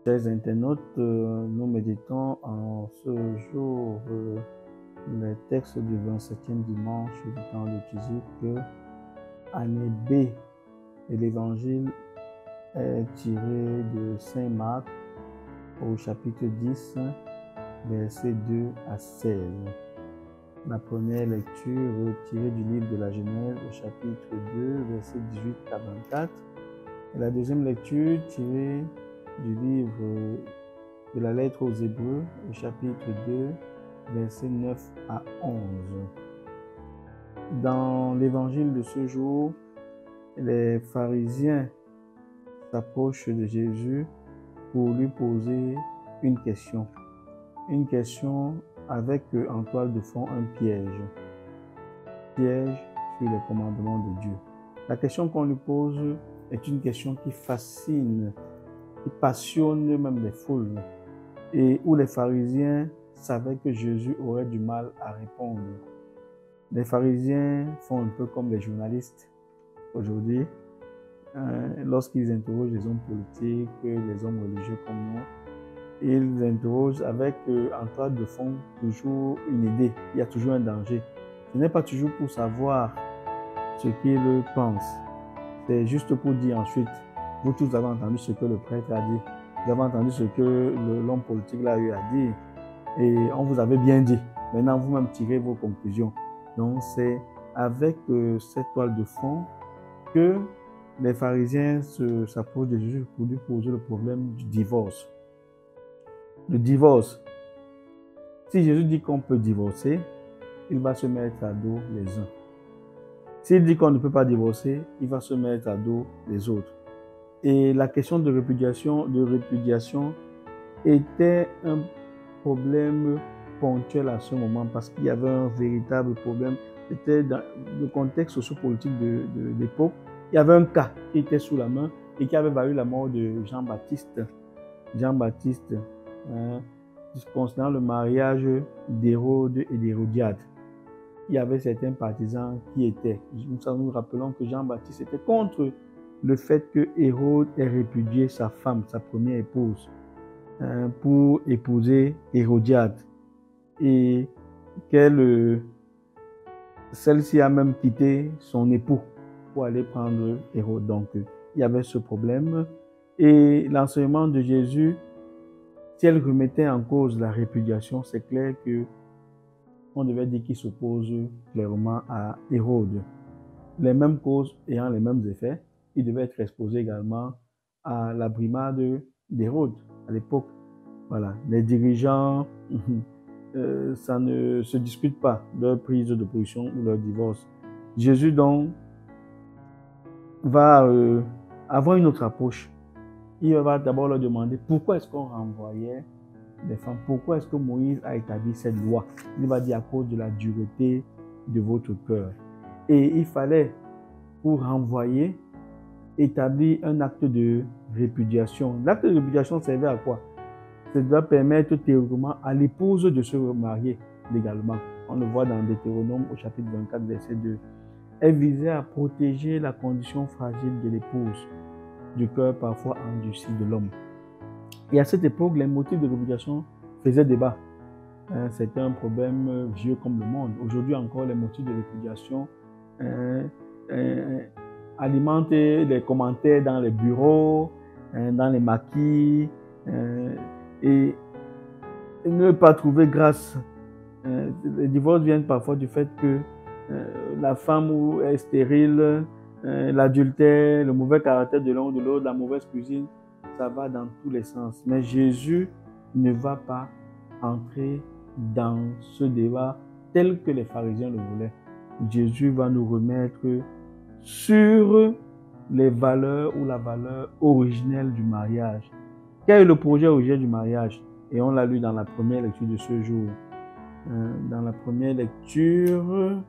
Chers internautes, nous méditons en ce jour les textes du 27e dimanche du temps liturgique, année B, et l'évangile est tiré de Saint Marc au chapitre 10, versets 2 à 16. La première lecture tirée du livre de la Genèse au chapitre 2, versets 18 à 24. Et la deuxième lecture tirée du livre de la lettre aux Hébreux, au chapitre 2, versets 9 à 11. Dans l'évangile de ce jour, les pharisiens s'approchent de Jésus pour lui poser une question. Une question avec en toile de fond un piège. Piège sur les commandements de Dieu. La question qu'on lui pose est une question qui fascine, qui passionne même les foules, et où les pharisiens savaient que Jésus aurait du mal à répondre. Les pharisiens font un peu comme les journalistes aujourd'hui, lorsqu'ils interrogent les hommes politiques, les hommes religieux comme nous, ils interrogent avec en toile de fond toujours une idée, il y a toujours un danger. Ce n'est pas toujours pour savoir ce qu'ils pensent, c'est juste pour dire ensuite, vous tous avez entendu ce que le prêtre a dit, vous avez entendu ce que l'homme politique là a eu à dire, et on vous avait bien dit, maintenant vous-même tirez vos conclusions. Donc c'est avec cette toile de fond que les pharisiens s'approchent de Jésus pour lui poser le problème du divorce. Le divorce. Si Jésus dit qu'on peut divorcer, il va se mettre à dos les uns. S'il dit qu'on ne peut pas divorcer, il va se mettre à dos les autres. Et la question de répudiation était un problème ponctuel à ce moment parce qu'il y avait un véritable problème. C'était dans le contexte sociopolitique de l'époque. Il y avait un cas qui était sous la main et qui avait valu la mort de Jean-Baptiste. Jean-Baptiste, concernant le mariage d'Hérode et d'Hérodiade. Il y avait certains partisans qui étaient. Nous rappelons que Jean-Baptiste était contre le fait que Hérode ait répudié sa femme, sa première épouse, pour épouser Hérodiade. Et celle-ci a même quitté son époux pour aller prendre Hérode. Donc, il y avait ce problème. Et l'enseignement de Jésus, si elle remettait en cause la répudiation, c'est clair qu'on devait dire qu'il s'oppose clairement à Hérode. Les mêmes causes ayant les mêmes effets, il devait être exposé également à la brimade d'Hérode à l'époque. Voilà, les dirigeants, ça ne se discute pas leur prise de position ou leur divorce. Jésus donc va avoir une autre approche. Il va d'abord leur demander pourquoi est-ce qu'on renvoyait les femmes, pourquoi est-ce que Moïse a établi cette loi. Il va dire à cause de la dureté de votre cœur. Et il fallait, pour renvoyer, établir un acte de répudiation. L'acte de répudiation servait à quoi? Ça doit permettre théoriquement à l'épouse de se remarier légalement. On le voit dans Deutéronome au chapitre 24, verset 2. Elle visait à protéger la condition fragile de l'épouse, du cœur parfois endurci de l'homme. Et à cette époque, les motifs de répudiation faisaient débat. C'était un problème vieux comme le monde. Aujourd'hui encore, les motifs de répudiation alimentent les commentaires dans les bureaux, dans les maquis, et ne pas trouver grâce. Les divorces viennent parfois du fait que la femme est stérile, l'adultère, le mauvais caractère de l'un ou de l'autre, la mauvaise cuisine, ça va dans tous les sens. Mais Jésus ne va pas entrer dans ce débat tel que les pharisiens le voulaient. Jésus va nous remettre sur les valeurs ou la valeur originelle du mariage. Quel est le projet originel du mariage? Et on l'a lu dans la première lecture de ce jour. Dans la première lecture,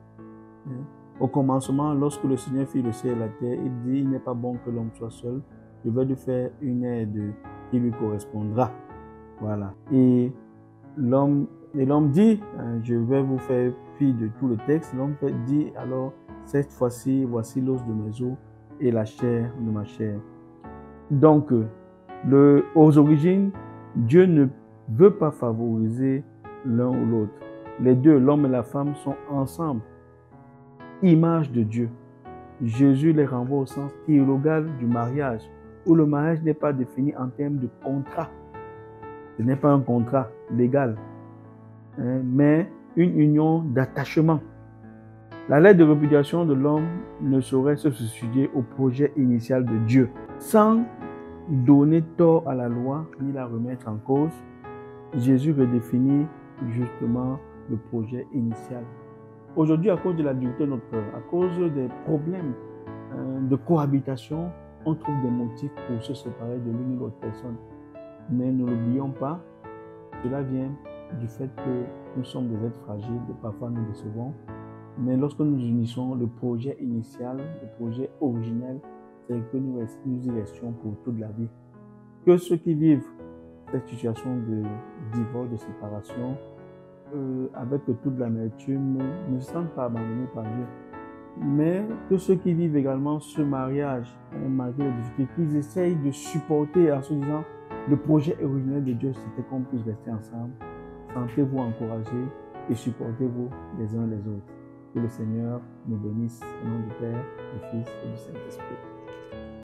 au commencement, lorsque le Seigneur fit le ciel et la terre, il dit, il n'est pas bon que l'homme soit seul, je vais lui faire une aide qui lui correspondra. Voilà. Et l'homme dit, je vais vous faire fi de tout le texte. L'homme dit, alors, cette fois-ci, voici l'os de mes os et la chair de ma chair. Donc, Aux origines, Dieu ne veut pas favoriser l'un ou l'autre. Les deux, l'homme et la femme, sont ensemble, image de Dieu. Jésus les renvoie au sens théologal du mariage, où le mariage n'est pas défini en termes de contrat. Ce n'est pas un contrat légal, mais une union d'attachement. La lettre de répudiation de l'homme ne saurait se substituer au projet initial de Dieu. Sans donner tort à la loi ni la remettre en cause, Jésus redéfinit justement le projet initial. Aujourd'hui, à cause de la dureté de notre cœur, à cause des problèmes de cohabitation, on trouve des motifs pour se séparer de l'une ou l'autre personne. Mais ne l'oublions pas, cela vient du fait que nous sommes des êtres fragiles, et parfois nous décevons. Mais lorsque nous unissons le projet initial, le projet originel, c'est que nous y restions pour toute la vie. Que ceux qui vivent cette situation de divorce, de séparation, avec toute l'amertume, ne se sentent pas abandonnés par Dieu. Mais que ceux qui vivent également ce mariage, malgré les difficultés, qu'ils essayent de supporter en se disant le projet originel de Dieu, c'était qu'on puisse rester ensemble. Sentez-vous encouragés et supportez-vous les uns les autres. Que le Seigneur nous bénisse au nom du Père, du Fils et du Saint-Esprit.